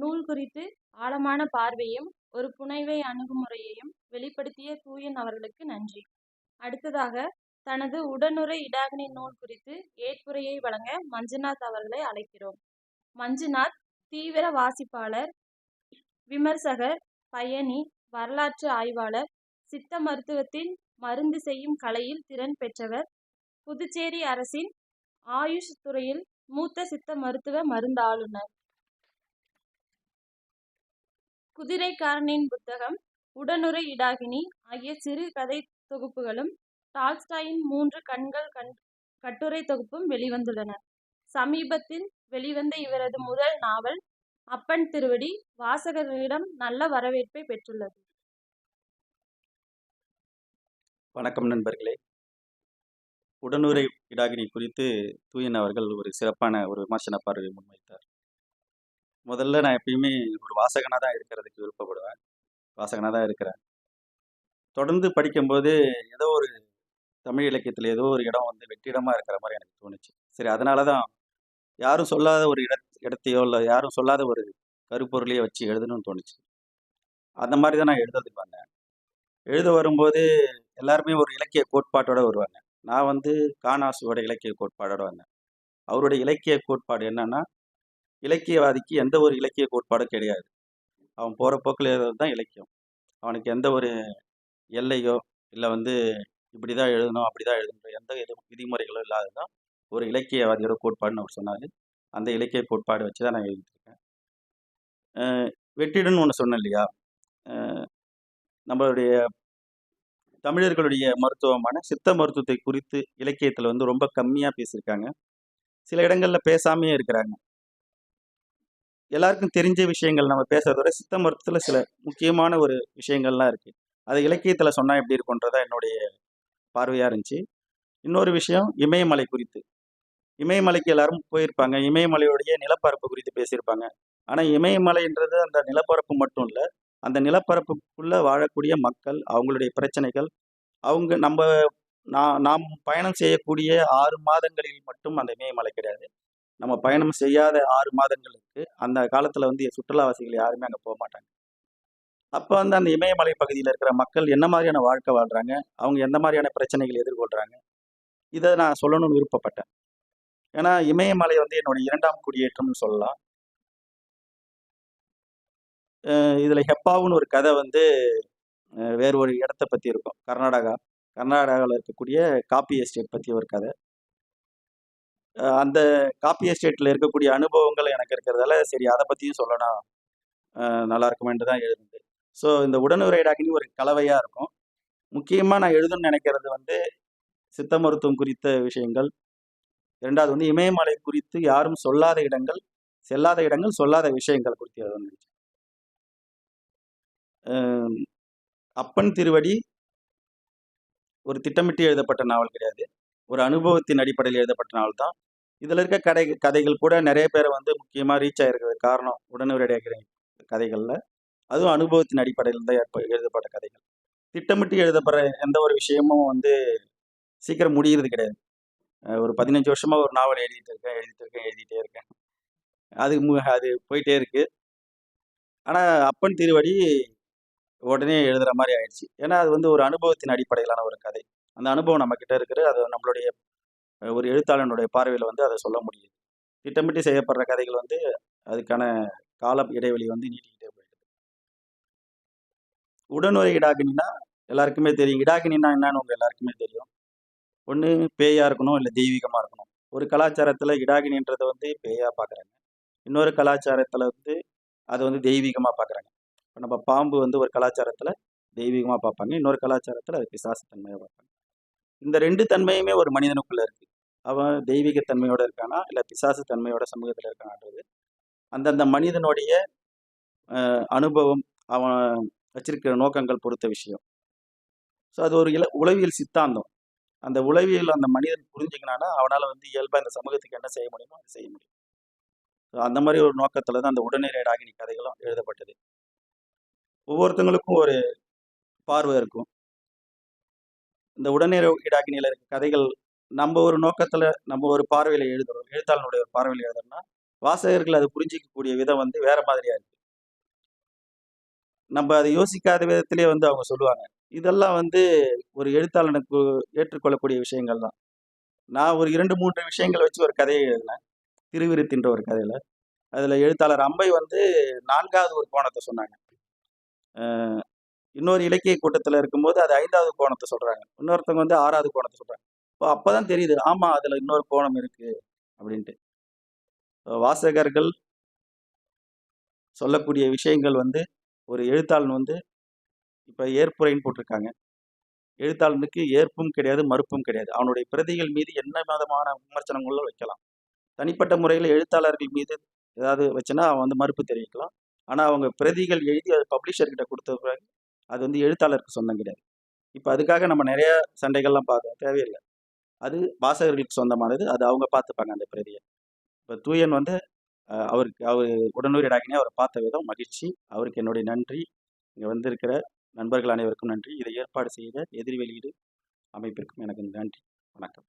நூல் குறித்து ஆழமான பார்வையும் ஒரு புனைவை அணுகுமுறையையும் வெளிப்படுத்திய தூயன் அவர்களுக்கு நன்றி. அடுத்ததாக தனது உடனுறை இடாகனி நூல் குறித்து ஏற்புரையை வழங்க மஞ்சுநாத் அவர்களை அழைக்கிறோம். மஞ்சுநாத் தீவிர வாசிப்பாளர், விமர்சகர், பயணி, வரலாற்று ஆய்வாளர், சித்த மருத்துவத்தின் மருந்து செய்யும் கலையில் திறன் பெற்றவர், புதுச்சேரி அரசின் ஆயுஷ் துறையில் மூத்த சித்த மருத்துவ மருந்தாளுநர். குதிரைக்காரனின் புத்தகம், உடனுறை இடாகினி ஆகிய சிறு கதை தொகுப்புகளும் டால்ஸ்டாயின் 3 கண்கள் கட்டுரை தொகுப்பும் வெளிவந்துள்ளன. சமீபத்தில் வெளிவந்த இவரது முதல் நாவல் அப்பன் திருவடி வாசகர்களிடம் நல்ல வரவேற்பை பெற்றுள்ளது. வணக்கம் நண்பர்களே. உடனுறை இடாகினி குறித்து தூயன் அவர்கள் ஒரு சிறப்பான ஒரு விமர்சன பார்வையை முன்வைத்தார். முதல்ல நான் எப்பயுமே ஒரு வாசகனாக தான் இருக்கிறதுக்கு விருப்பப்படுவேன். வாசகனாக தான் இருக்கிறேன். தொடர்ந்து படிக்கும்போது ஏதோ ஒரு தமிழ் இலக்கியத்தில் ஏதோ ஒரு இடம் வந்து வெற்றிடமாக இருக்கிற மாதிரி எனக்கு தோணுச்சு. சரி, அதனால தான் யாரும் சொல்லாத ஒரு இடத்தையோ இல்லை யாரும் சொல்லாத ஒரு கருப்பொருளையோ வச்சு எழுதணும்னு தோணுச்சு. அந்த மாதிரி தான் நான் எழுதுறதுக்கு வந்தேன். எழுத வரும்போது எல்லாருமே ஒரு இலக்கிய கோட்பாட்டோட வருவாங்க. நான் வந்து கானாசுவோட இலக்கிய கோட்பாடோட வந்தேன். அவருடைய இலக்கிய கோட்பாடு என்னன்னா, இலக்கியவாதிக்கு எந்த ஒரு இலக்கிய கோட்பாடும் கிடையாது. அவன் போகிற போக்கில் எழுதுறது தான் இலக்கியம். அவனுக்கு எந்த ஒரு எல்லையோ இல்லை வந்து இப்படி தான் எழுதணும் அப்படி தான் எழுதணும் எந்த விதிமுறைகளோ இல்லாதது தான் ஒரு இலக்கியவாதியோட கோட்பாடுன்னு அவர் சொன்னார். அந்த இலக்கிய கோட்பாடு வச்சு தான் நான் எழுதிட்டு இருக்கேன். வெற்றிடன்னு ஒன்று சொன்னேன் இல்லையா, நம்மளுடைய தமிழர்களுடைய மருத்துவமான சித்த மருத்துவத்தை குறித்து இலக்கியத்தில் வந்து ரொம்ப கம்மியாக பேசியிருக்காங்க. சில இடங்களில் பேசாமையே இருக்கிறாங்க. எல்லாருக்கும் தெரிஞ்ச விஷயங்கள் நம்ம பேசுறதோட சித்த மருத்துவத்தில் சில முக்கியமான ஒரு விஷயங்கள்லாம் இருக்குது. அதை இலக்கியத்தில் சொன்னால் எப்படி இருக்குன்றதா என்னுடைய பார்வையாக இருந்துச்சு. இன்னொரு விஷயம் இமயமலை குறித்து. இமயமலைக்கு எல்லாரும் போயிருப்பாங்க. இமயமலையுடைய நிலப்பரப்பு குறித்து பேசியிருப்பாங்க. ஆனால் இமயமலைன்றது அந்த நிலப்பரப்பு மட்டும் இல்லை, அந்த நிலப்பரப்புக்குள்ளே வாழக்கூடிய மக்கள், அவங்களுடைய பிரச்சனைகள், அவங்க நாம் பயணம் செய்யக்கூடிய 6 மாதங்களில் மட்டும் அந்த இமயமலை கிடையாது. நம்ம பயணம் செய்யாத 6 மாதங்களுக்கு அந்த காலத்தில் வந்து சுற்றுலாவாசிகள் யாருமே அங்கே போக மாட்டாங்க. அப்போ வந்து அந்த இமயமலை பகுதியில் இருக்கிற மக்கள் என்ன மாதிரியான வாழ்க்கை வாழ்கிறாங்க, அவங்க எந்த மாதிரியான பிரச்சனைகள் எதிர்கொள்கிறாங்க, இதை நான் சொல்லணும்னு விருப்பப்பட்டேன். ஏன்னா இமயமலை வந்து என்னுடைய 2ஆம் குடியேற்றம்னு சொல்லலாம். இதில் ஹெப்பாவுன்னு ஒரு கதை வந்து வேறு ஒரு இடத்த பற்றி இருக்கும். கர்நாடகாவில் இருக்கக்கூடிய காப்பி எஸ்டேட் பற்றி ஒரு கதை. அந்த காப்பி எஸ்டேட்டில் இருக்கக்கூடிய அனுபவங்கள் எனக்கு இருக்கிறதால சரி அதை பற்றியும் சொல்லணும் நல்லா இருக்குமென்று தான் எழுதுது. ஸோ இந்த உடனுறை இடாகினி ஒரு கலவையாக இருக்கும். முக்கியமாக நான் எழுதணும்னு நினைக்கிறது வந்து சித்த மருத்துவம் குறித்த விஷயங்கள். 2வது வந்து இமயமலை குறித்து யாரும் சொல்லாத இடங்கள், செல்லாத இடங்கள், சொல்லாத விஷயங்கள் குறித்து எழுதணும்னு நினைச்சேன். அப்பன் திருவடி ஒரு திட்டமிட்டு எழுதப்பட்ட நாவல் கிடையாது. ஒரு அனுபவத்தின் அடிப்படையில் எழுதப்பட்ட நாவல் தான். இதில் இருக்க கதைகள் கூட நிறைய பேரை வந்து முக்கியமாக ரீச் ஆகிருக்கிறது காரணம் உடனுறை இடாகினி கதைகளில். அதுவும் அனுபவத்தின் அடிப்படையில் தான் எழுதப்பட்ட கதைகள். திட்டமிட்டு எழுதப்படுற எந்த ஒரு விஷயமும் வந்து சீக்கிரம் முடிகிறது கிடையாது. ஒரு 15 வருஷமாக ஒரு நாவல் எழுதிட்டே இருக்கேன். அது போயிட்டே இருக்கு. ஆனால் அப்பன் திருவடி உடனே எழுதுகிற மாதிரி ஆயிடுச்சு. ஏன்னா அது வந்து ஒரு அனுபவத்தின் அடிப்படையிலான ஒரு கதை. அந்த அனுபவம் நம்மக்கிட்ட இருக்குது. அது நம்மளுடைய ஒரு எழுத்தாளனுடைய பார்வையில் வந்து அதை சொல்ல முடியுது. திட்டமிட்டு செய்யப்படுற கதைகள் வந்து அதுக்கான கால இடைவெளி வந்து நீட்டிக்கிட்டே போயிடுது. உடனுறை இடாகினின்னா எல்லாருக்குமே தெரியும். இடாகினின்னா என்னன்னு உங்கள் எல்லாருக்குமே தெரியும். ஒன்று பேயாக இருக்கணும், இல்லை தெய்வீகமாக இருக்கணும். ஒரு கலாச்சாரத்தில் இடாகினின்றதை வந்து பேயாக பார்க்குறாங்க. இன்னொரு கலாச்சாரத்தில் வந்து அதை வந்து தெய்வீகமாக பார்க்குறாங்க. இப்போ நம்ம பாம்பு வந்து ஒரு கலாச்சாரத்தில் தெய்வீகமாக பார்ப்பாங்க, இன்னொரு கலாச்சாரத்தில் அது பிசாசு தன்மையாக பார்ப்பாங்க. இந்த 2 தன்மையுமே ஒரு மனிதனுக்குள்ளே இருக்குது. அவன் தெய்வீகத்தன்மையோடு இருக்கானா இல்லை பிசாசு தன்மையோட சமூகத்தில் இருக்கானான்றது அந்தந்த மனிதனுடைய அனுபவம், அவன் வச்சிருக்கிற நோக்கங்கள் பொறுத்த விஷயம். ஸோ அது ஒரு உளவியல் சித்தாந்தம். அந்த உளவியல் அந்த மனிதன் புரிஞ்சுக்கினானா அவனால் வந்து இயல்பாக இந்த சமூகத்துக்கு என்ன செய்ய முடியுமோ அதை செய்ய முடியும். ஸோ அந்த மாதிரி ஒரு நோக்கத்தில் தான் அந்த உடனுறை இடாகினி கதைகளும் எழுதப்பட்டது. ஒவ்வொருத்தங்களுக்கும் ஒரு பார்வை இருக்கும். இந்த உடனுறை இடாகினியில் இருக்க கதைகள் நம்ம ஒரு நோக்கத்தில் நம்ம ஒரு பார்வையில் எழுதுறோம். எழுத்தாளனுடைய ஒரு பார்வையில் எழுதுறோம்னா வாசகர்கள் அதை புரிஞ்சிக்கக்கூடிய விதம் வந்து வேற மாதிரியா இருக்கு. நம்ம அதை யோசிக்காத விதத்திலே வந்து அவங்க சொல்லுவாங்க. இதெல்லாம் வந்து ஒரு எழுத்தாளனுக்கு ஏற்றுக்கொள்ளக்கூடிய விஷயங்கள் தான். நான் ஒரு 2, 3 விஷயங்கள வச்சு ஒரு கதைய எழுதினேன். திருவிருத்தின்ற ஒரு கதையில. அதுல எழுத்தாளர் அம்பை வந்து 4வது ஒரு கோணத்த சொன்னாங்க. அ இன்னொரு இலக்கிய கூட்டத்துல இருக்கும்போது அது 5வது கோணத்த சொல்றாங்க. இன்னொருத்தவங்க வந்து 6வது கோணத்த சொல்றாங்க. அப்பதான் தெரியுது, ஆமா அதுல இன்னொரு கோணம் இருக்கு அப்படின்ட்டு. வாசகர்கள் சொல்லக்கூடிய விஷயங்கள் வந்து ஒரு எழுத்தாளன் வந்து இப்ப ஏற்புரைன்னு போட்டிருக்காங்க. எழுத்தாளனுக்கு ஏற்பும் கிடையாது, மறுப்பும் கிடையாது. அவனுடைய பிரதிகள் மீது என்ன விதமான விமர்சனங்களும் வைக்கலாம். தனிப்பட்ட முறையில எழுத்தாளர்கள் மீது ஏதாவது வச்சுன்னா அவன் வந்து மறுப்பு தெரிவிக்கலாம். ஆனா அவங்க பிரதிகள் எழுதி அது பப்ளிஷர் கிட்ட குடுத்த பிறகு, அது வந்து எழுத்தாளருக்கு சொந்தம் கிடையாது. இப்ப அதுக்காக நம்ம நெறைய சண்டைகள்லாம் பார்க்க தேவையில்ல. அது வாசகர்களுக்கு சொந்தமானது. அது அவங்க பார்த்துப்பாங்க அந்த பிரதிய. இப்ப தூயன் வந்து அவரு உடனூர் இடாகினி அவர பார்த்த விதம் மகிழ்ச்சி. அவருக்கு என்னுடைய நன்றி. இங்க வந்திருக்கிற நண்பர்கள் அனைவருக்கும் நன்றி. இதை ஏற்பாடு செய்த எதிர் வெளியீடு அமைப்பிற்கும் எனக்கு நன்றி. வணக்கம்.